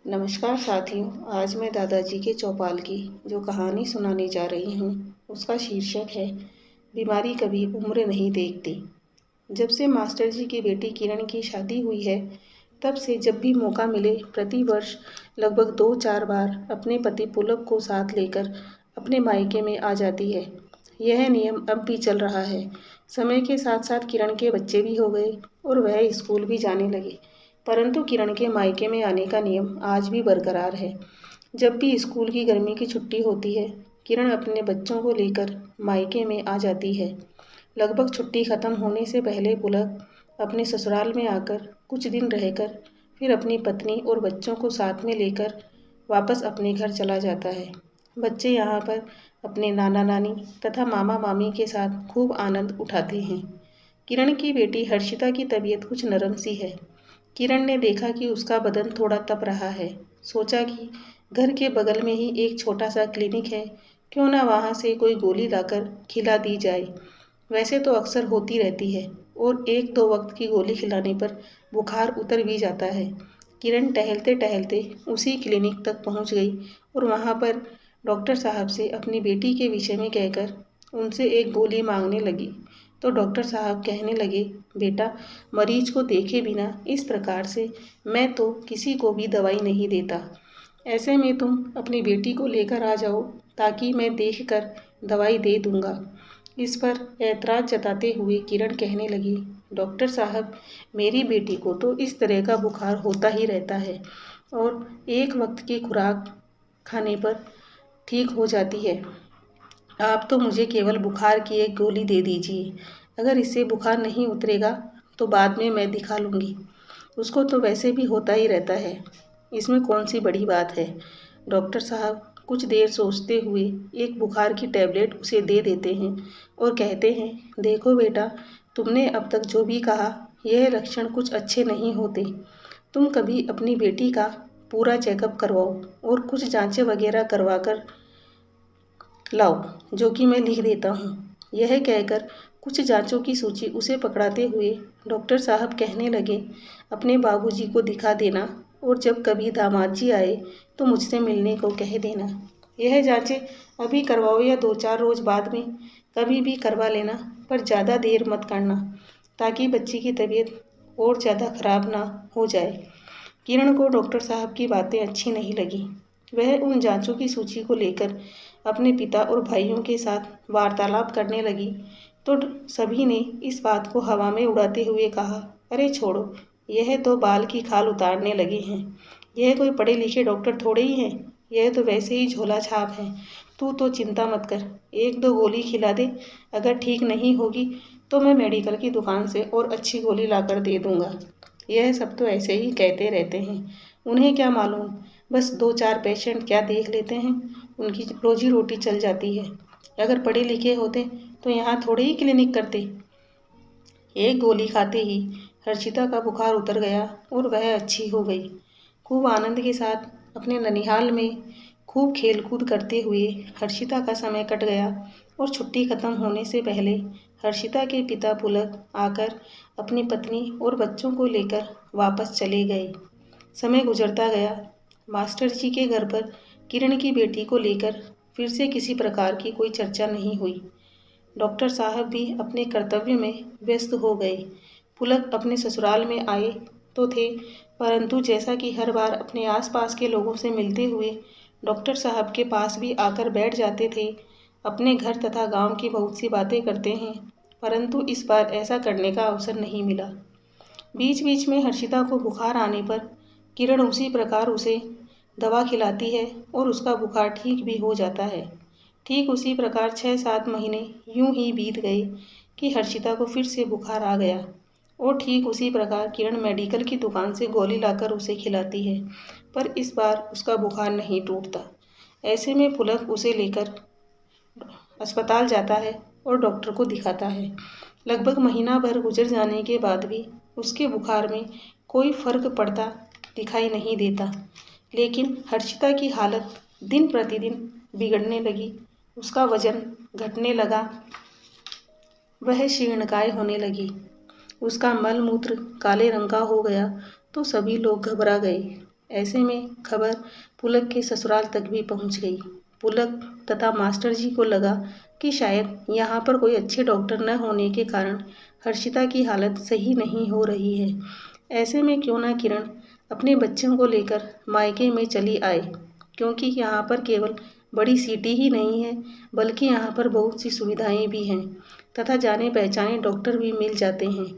नमस्कार साथियों। आज मैं दादाजी के चौपाल की जो कहानी सुनाने जा रही हूँ उसका शीर्षक है बीमारी कभी उम्र नहीं देखती। जब से मास्टर जी की बेटी किरण की शादी हुई है तब से जब भी मौका मिले प्रति वर्ष लगभग 2-4 बार अपने पति पुलक को साथ लेकर अपने मायके में आ जाती है। यह नियम अब भी चल रहा है। समय के साथ साथ किरण के बच्चे भी हो गए और वह स्कूल भी जाने लगे, परंतु किरण के मायके में आने का नियम आज भी बरकरार है। जब भी स्कूल की गर्मी की छुट्टी होती है किरण अपने बच्चों को लेकर मायके में आ जाती है। लगभग छुट्टी खत्म होने से पहले पुलक अपने ससुराल में आकर कुछ दिन रहकर फिर अपनी पत्नी और बच्चों को साथ में लेकर वापस अपने घर चला जाता है। बच्चे यहाँ पर अपने नाना नानी तथा मामा मामी के साथ खूब आनंद उठाते हैं। किरण की बेटी हर्षिता की तबीयत कुछ नरम सी है। किरण ने देखा कि उसका बदन थोड़ा तप रहा है। सोचा कि घर के बगल में ही एक छोटा सा क्लिनिक है, क्यों ना वहाँ से कोई गोली लाकर खिला दी जाए। वैसे तो अक्सर होती रहती है और 1-2 वक्त की गोली खिलाने पर बुखार उतर भी जाता है। किरण टहलते टहलते उसी क्लिनिक तक पहुँच गई और वहाँ पर डॉक्टर साहब से अपनी बेटी के विषय में कहकर उनसे एक गोली मांगने लगी। तो डॉक्टर साहब कहने लगे, बेटा, मरीज को देखे बिना इस प्रकार से मैं तो किसी को भी दवाई नहीं देता। ऐसे में तुम अपनी बेटी को लेकर आ जाओ ताकि मैं देख कर दवाई दे दूंगा। इस पर ऐतराज जताते हुए किरण कहने लगी, डॉक्टर साहब, मेरी बेटी को तो इस तरह का बुखार होता ही रहता है और एक वक्त की खुराक खाने पर ठीक हो जाती है। आप तो मुझे केवल बुखार की एक गोली दे दीजिए। अगर इससे बुखार नहीं उतरेगा तो बाद में मैं दिखा लूँगी। उसको तो वैसे भी होता ही रहता है, इसमें कौन सी बड़ी बात है। डॉक्टर साहब कुछ देर सोचते हुए एक बुखार की टैबलेट उसे दे देते हैं और कहते हैं, देखो बेटा, तुमने अब तक जो भी कहा यह लक्षण कुछ अच्छे नहीं होते। तुम कभी अपनी बेटी का पूरा चेकअप करवाओ और कुछ जांचें वगैरह करवा कर लाओ, जो कि मैं लिख देता हूँ। यह कहकर कुछ जांचों की सूची उसे पकड़ाते हुए डॉक्टर साहब कहने लगे, अपने बाबूजी को दिखा देना और जब कभी दामाद जी आए तो मुझसे मिलने को कह देना। यह जांचें अभी करवाओ या 2-4 रोज बाद में कभी भी करवा लेना, पर ज़्यादा देर मत करना ताकि बच्ची की तबीयत और ज़्यादा खराब ना हो जाए। किरण को डॉक्टर साहब की बातें अच्छी नहीं लगी। वह उन जांचों की सूची को लेकर अपने पिता और भाइयों के साथ वार्तालाप करने लगी तो सभी ने इस बात को हवा में उड़ाते हुए कहा, अरे छोड़ो, यह तो बाल की खाल उतारने लगे हैं। यह कोई पढ़े लिखे डॉक्टर थोड़े ही हैं, यह तो वैसे ही झोला छाप हैं। तू तो चिंता मत कर, 1-2 गोली खिला दे। अगर ठीक नहीं होगी तो मैं मेडिकल की दुकान से और अच्छी गोली लाकर दे दूंगा। यह सब तो ऐसे ही कहते रहते हैं, उन्हें क्या मालूम, बस 2-4 पेशेंट क्या देख लेते हैं, उनकी रोजी रोटी चल जाती है। अगर पढ़े लिखे होते तो यहाँ थोड़े ही क्लिनिक करते। एक गोली खाते ही हर्षिता का बुखार उतर गया और वह अच्छी हो गई। खूब आनंद के साथ अपने ननिहाल में खूब खेल कूद करते हुए हर्षिता का समय कट गया और छुट्टी खत्म होने से पहले हर्षिता के पिता पुलक आकर अपनी पत्नी और बच्चों को लेकर वापस चले गए। समय गुजरता गया। मास्टर जी के घर पर किरण की बेटी को लेकर फिर से किसी प्रकार की कोई चर्चा नहीं हुई। डॉक्टर साहब भी अपने कर्तव्य में व्यस्त हो गए। पुलक अपने ससुराल में आए तो थे, परंतु जैसा कि हर बार अपने आसपास के लोगों से मिलते हुए डॉक्टर साहब के पास भी आकर बैठ जाते थे। अपने घर तथा गांव की बहुत सी बातें करते हैं, परंतु इस बार ऐसा करने का अवसर नहीं मिला। बीच बीच में हर्षिता को बुखार आने पर किरण उसी प्रकार उसे दवा खिलाती है और उसका बुखार ठीक भी हो जाता है। ठीक उसी प्रकार 6-7 महीने यूं ही बीत गए कि हर्षिता को फिर से बुखार आ गया और ठीक उसी प्रकार किरण मेडिकल की दुकान से गोली लाकर उसे खिलाती है, पर इस बार उसका बुखार नहीं टूटता। ऐसे में पुलक उसे लेकर अस्पताल जाता है और डॉक्टर को दिखाता है। लगभग महीना भर गुजर जाने के बाद भी उसके बुखार में कोई फर्क पड़ता दिखाई नहीं देता, लेकिन हर्षिता की हालत दिन प्रतिदिन बिगड़ने लगी। उसका वजन घटने लगा, वह शीर्णकाय होने लगी, उसका मल मूत्र काले रंग का हो गया तो सभी लोग घबरा गए। ऐसे में खबर पुलक के ससुराल तक भी पहुंच गई। पुलक तथा मास्टर जी को लगा कि शायद यहाँ पर कोई अच्छे डॉक्टर न होने के कारण हर्षिता की हालत सही नहीं हो रही है। ऐसे में क्यों ना किरण अपने बच्चों को लेकर मायके में चली आए, क्योंकि यहाँ पर केवल बड़ी सिटी ही नहीं है बल्कि यहाँ पर बहुत सी सुविधाएं भी हैं तथा जाने पहचाने डॉक्टर भी मिल जाते हैं।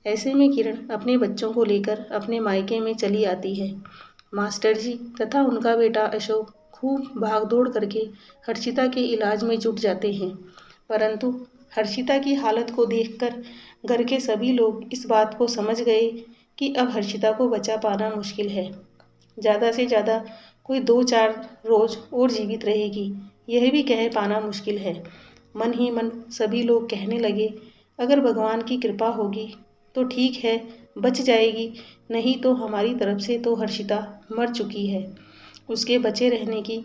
ऐसे में किरण अपने बच्चों को लेकर अपने मायके में चली आती है। मास्टर जी तथा उनका बेटा अशोक खूब भागदौड़ करके हर्षिता के इलाज में जुट जाते हैं, परंतु हर्षिता की हालत को देखकर घर के सभी लोग इस बात को समझ गए कि अब हर्षिता को बचा पाना मुश्किल है। ज़्यादा से ज़्यादा कोई 2-4 रोज और जीवित रहेगी, यह भी कह पाना मुश्किल है। मन ही मन सभी लोग कहने लगे, अगर भगवान की कृपा होगी तो ठीक है, बच जाएगी, नहीं तो हमारी तरफ से तो हर्षिता मर चुकी है। उसके बचे रहने की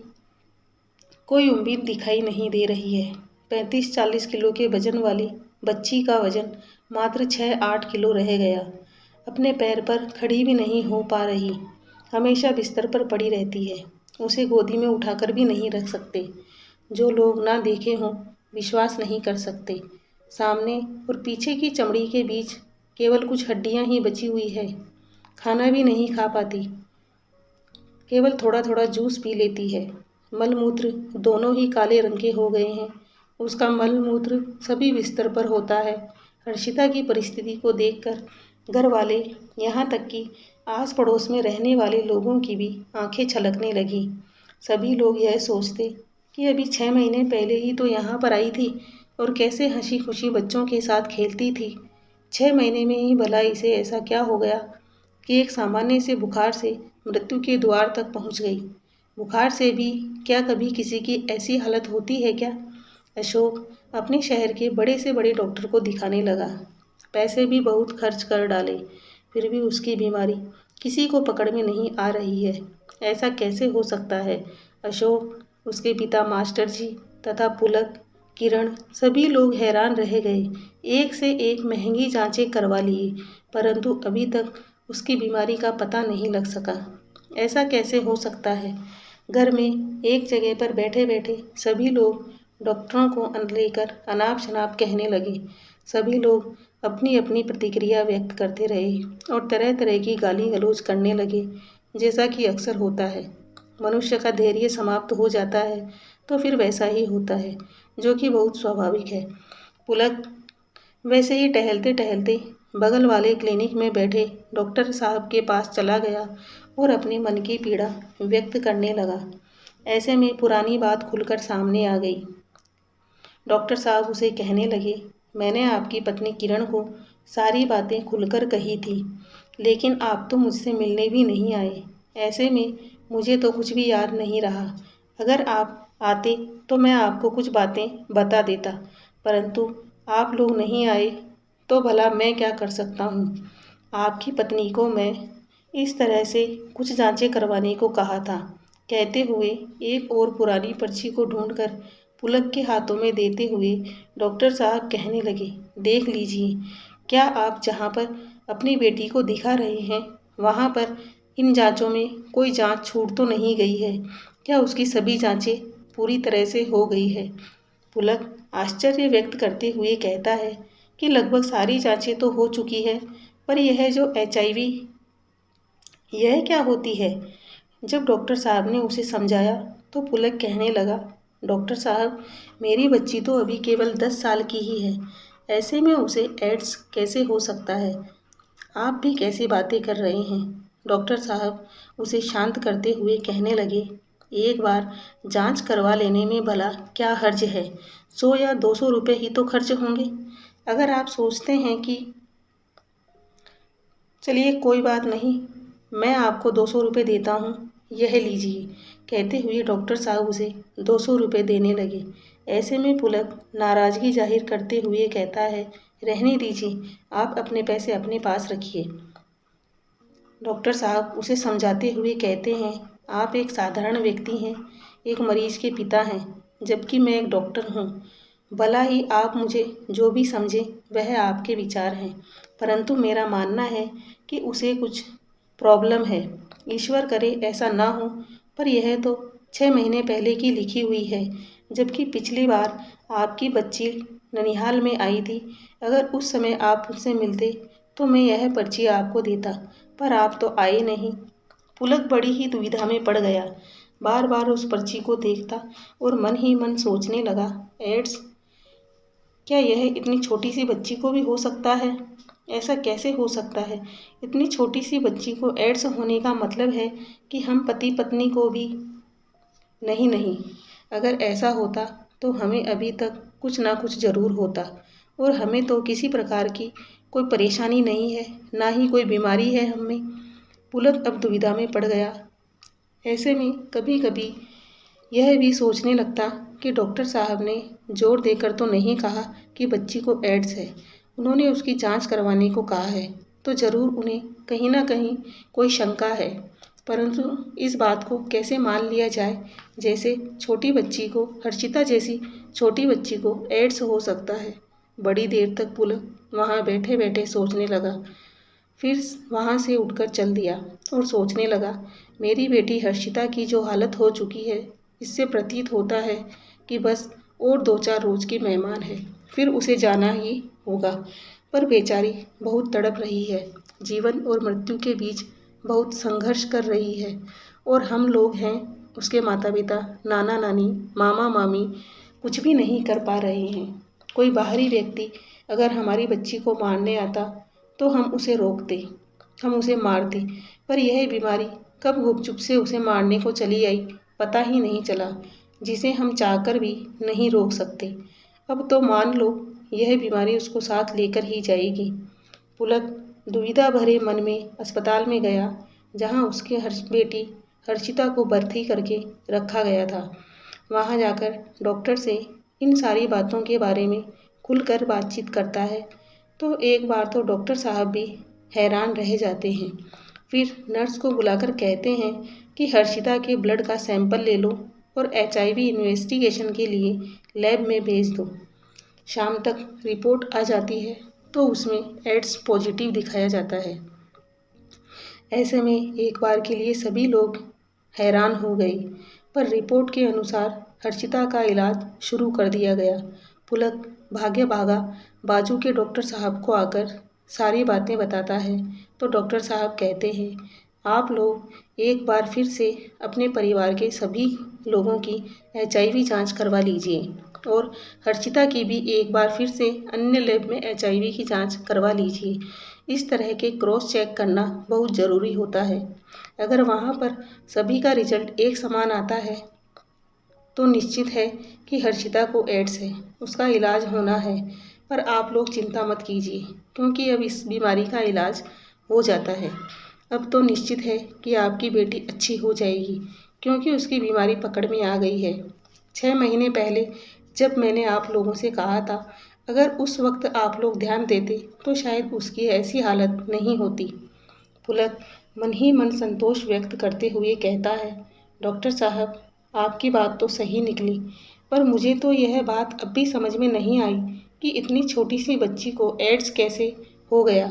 कोई उम्मीद दिखाई नहीं दे रही है। 35-40 किलो के वजन वाली बच्ची का वजन मात्र 6-8 किलो रह गया। अपने पैर पर खड़ी भी नहीं हो पा रही, हमेशा बिस्तर पर पड़ी रहती है। उसे गोदी में उठाकर भी नहीं रख सकते। जो लोग ना देखे हों विश्वास नहीं कर सकते। सामने और पीछे की चमड़ी के बीच केवल कुछ हड्डियां ही बची हुई है। खाना भी नहीं खा पाती, केवल थोड़ा थोड़ा जूस पी लेती है। मलमूत्र दोनों ही काले रंग के हो गए हैं। उसका मलमूत्र सभी बिस्तर पर होता है। हर्षिता की परिस्थिति को देखकर घर वाले, यहाँ तक कि आस पड़ोस में रहने वाले लोगों की भी आंखें छलकने लगी। सभी लोग यह सोचते कि अभी 6 महीने पहले ही तो यहाँ पर आई थी और कैसे हंसी खुशी बच्चों के साथ खेलती थी। 6 महीने में ही भला इसे ऐसा क्या हो गया कि एक सामान्य से बुखार से मृत्यु के द्वार तक पहुँच गई। बुखार से भी क्या कभी किसी की ऐसी हालत होती है क्या? अशोक अपने शहर के बड़े से बड़े डॉक्टर को दिखाने लगा। पैसे भी बहुत खर्च कर डाले, फिर भी उसकी बीमारी किसी को पकड़ में नहीं आ रही है। ऐसा कैसे हो सकता है? अशोक, उसके पिता मास्टर जी तथा पुलक, किरण, सभी लोग हैरान रह गए। एक से एक महंगी जांचें करवा लिए, परंतु अभी तक उसकी बीमारी का पता नहीं लग सका। ऐसा कैसे हो सकता है? घर में एक जगह पर बैठे बैठे सभी लोग डॉक्टरों को लेकर अनाप शनाप कहने लगे। सभी लोग अपनी अपनी प्रतिक्रिया व्यक्त करते रहे और तरह तरह की गाली गलौज करने लगे, जैसा कि अक्सर होता है। मनुष्य का धैर्य समाप्त हो जाता है तो फिर वैसा ही होता है, जो कि बहुत स्वाभाविक है। पुलक वैसे ही टहलते टहलते बगल वाले क्लिनिक में बैठे डॉक्टर साहब के पास चला गया और अपने मन की पीड़ा व्यक्त करने लगा। ऐसे में पुरानी बात खुलकर सामने आ गई। डॉक्टर साहब उसे कहने लगे, मैंने आपकी पत्नी किरण को सारी बातें खुलकर कही थी, लेकिन आप तो मुझसे मिलने भी नहीं आए। ऐसे में मुझे तो कुछ भी याद नहीं रहा। अगर आप आते तो मैं आपको कुछ बातें बता देता, परंतु आप लोग नहीं आए तो भला मैं क्या कर सकता हूँ। आपकी पत्नी को मैं इस तरह से कुछ जांचें करवाने को कहा था। कहते हुए एक और पुरानी पर्ची को ढूंढकर पुलक के हाथों में देते हुए डॉक्टर साहब कहने लगे, देख लीजिए, क्या आप जहाँ पर अपनी बेटी को दिखा रहे हैं वहाँ पर इन जांचों में कोई जांच छूट तो नहीं गई है? क्या उसकी सभी जांचें पूरी तरह से हो गई है? पुलक आश्चर्य व्यक्त करते हुए कहता है कि लगभग सारी जांचें तो हो चुकी है, पर यह जो HIV, यह क्या होती है? जब डॉक्टर साहब ने उसे समझाया तो पुलक कहने लगा, डॉक्टर साहब, मेरी बच्ची तो अभी केवल 10 साल की ही है, ऐसे में उसे एड्स कैसे हो सकता है? आप भी कैसी बातें कर रहे हैं? डॉक्टर साहब उसे शांत करते हुए कहने लगे, एक बार जांच करवा लेने में भला क्या हर्ज है? 100 या 200 रुपये ही तो खर्च होंगे। अगर आप सोचते हैं कि चलिए कोई बात नहीं, मैं आपको 200 रुपये देता हूँ, यह लीजिए। कहते हुए डॉक्टर साहब उसे 200 रुपये देने लगे। ऐसे में पुलक नाराज़गी जाहिर करते हुए कहता है, रहने दीजिए, आप अपने पैसे अपने पास रखिए। डॉक्टर साहब उसे समझाते हुए कहते हैं, आप एक साधारण व्यक्ति हैं, एक मरीज के पिता हैं, जबकि मैं एक डॉक्टर हूँ। भला ही आप मुझे जो भी समझें वह आपके विचार हैं, परंतु मेरा मानना है कि उसे कुछ प्रॉब्लम है। ईश्वर करे ऐसा ना हो, पर यह तो 6 महीने पहले की लिखी हुई है, जबकि पिछली बार आपकी बच्ची ननिहाल में आई थी। अगर उस समय आप मुझसे मिलते तो मैं यह पर्ची आपको देता, पर आप तो आए नहीं। पुलक बड़ी ही दुविधा में पड़ गया। बार बार उस पर्ची को देखता और मन ही मन सोचने लगा, एड्स? क्या यह इतनी छोटी सी बच्ची को भी हो सकता है? ऐसा कैसे हो सकता है? इतनी छोटी सी बच्ची को एड्स होने का मतलब है कि हम पति पत्नी को भी? नहीं नहीं, अगर ऐसा होता तो हमें अभी तक कुछ ना कुछ ज़रूर होता, और हमें तो किसी प्रकार की कोई परेशानी नहीं है, ना ही कोई बीमारी है हमें। पुलक अब दुविधा में पड़ गया। ऐसे में कभी कभी यह भी सोचने लगता कि डॉक्टर साहब ने जोर देकर तो नहीं कहा कि बच्ची को एड्स है। उन्होंने उसकी जांच करवाने को कहा है, तो ज़रूर उन्हें कहीं ना कहीं कोई शंका है। परंतु इस बात को कैसे मान लिया जाए जैसे छोटी बच्ची को, हर्षिता जैसी छोटी बच्ची को एड्स हो सकता है। बड़ी देर तक पुलक वहाँ बैठे बैठे सोचने लगा। फिर वहाँ से उठकर चल दिया और सोचने लगा, मेरी बेटी हर्षिता की जो हालत हो चुकी है, इससे प्रतीत होता है कि बस और 2-4 रोज की मेहमान है, फिर उसे जाना ही होगा। पर बेचारी बहुत तड़प रही है, जीवन और मृत्यु के बीच बहुत संघर्ष कर रही है, और हम लोग हैं उसके माता पिता, नाना नानी, मामा मामी, कुछ भी नहीं कर पा रहे हैं। कोई बाहरी व्यक्ति अगर हमारी बच्ची को मारने आता तो हम उसे रोकते, हम उसे मारते, पर यह बीमारी कब गुपचुप से उसे मारने को चली आई पता ही नहीं चला, जिसे हम चाहकर भी नहीं रोक सकते। अब तो मान लो यह बीमारी उसको साथ लेकर ही जाएगी। पुलक दुविधा भरे मन में अस्पताल में गया, जहां उसके बेटी हर्षिता को भर्ती करके रखा गया था। वहां जाकर डॉक्टर से इन सारी बातों के बारे में खुलकर बातचीत करता है, तो एक बार तो डॉक्टर साहब भी हैरान रह जाते हैं। फिर नर्स को बुलाकर कहते हैं कि हर्षिता के ब्लड का सैंपल ले लो और HIV इन्वेस्टिगेशन के लिए लैब में भेज दो। शाम तक रिपोर्ट आ जाती है तो उसमें एड्स पॉजिटिव दिखाया जाता है। ऐसे में एक बार के लिए सभी लोग हैरान हो गए, पर रिपोर्ट के अनुसार हर्षिता का इलाज शुरू कर दिया गया। पुलक भागे भागा बाजू के डॉक्टर साहब को आकर सारी बातें बताता है, तो डॉक्टर साहब कहते हैं, आप लोग एक बार फिर से अपने परिवार के सभी लोगों की HIV जांच करवा लीजिए, और हर्षिता की भी एक बार फिर से अन्य लैब में HIV की जांच करवा लीजिए। इस तरह के क्रॉस चेक करना बहुत ज़रूरी होता है। अगर वहाँ पर सभी का रिजल्ट एक समान आता है तो निश्चित है कि हर्षिता को एड्स है, उसका इलाज होना है। पर आप लोग चिंता मत कीजिए, क्योंकि अब इस बीमारी का इलाज हो जाता है। अब तो निश्चित है कि आपकी बेटी अच्छी हो जाएगी, क्योंकि उसकी बीमारी पकड़ में आ गई है। 6 महीने पहले जब मैंने आप लोगों से कहा था, अगर उस वक्त आप लोग ध्यान देते तो शायद उसकी ऐसी हालत नहीं होती। पुलक मन ही मन संतोष व्यक्त करते हुए कहता है, डॉक्टर साहब आपकी बात तो सही निकली, पर मुझे तो यह बात अब भी समझ में नहीं आई कि इतनी छोटी सी बच्ची को एड्स कैसे हो गया,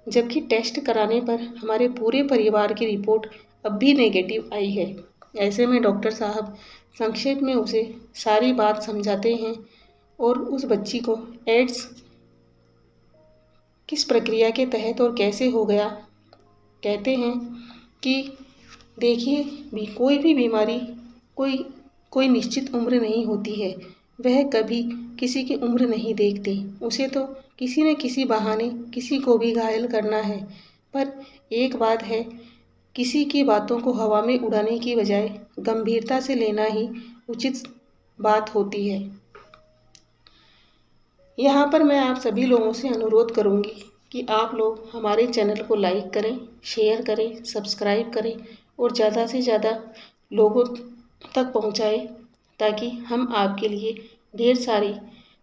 जबकि टेस्ट कराने पर हमारे पूरे परिवार की रिपोर्ट अब भी नेगेटिव आई है। ऐसे में डॉक्टर साहब संक्षेप में उसे सारी बात समझाते हैं और उस बच्ची को एड्स किस प्रक्रिया के तहत और कैसे हो गया कहते हैं कि देखिए, कोई भी बीमारी कोई निश्चित उम्र नहीं होती है। वह कभी किसी की उम्र नहीं देखती, उसे तो किसी न किसी बहाने किसी को भी घायल करना है। पर एक बात है, किसी की बातों को हवा में उड़ाने की बजाय गंभीरता से लेना ही उचित बात होती है। यहाँ पर मैं आप सभी लोगों से अनुरोध करूँगी कि आप लोग हमारे चैनल को लाइक करें, शेयर करें, सब्सक्राइब करें और ज़्यादा से ज़्यादा लोगों तक पहुँचाएं, ताकि हम आपके लिए ढेर सारी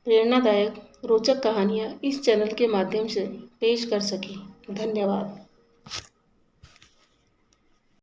प्रेरणादायक रोचक कहानियाँ इस चैनल के माध्यम से पेश कर सकें। धन्यवाद।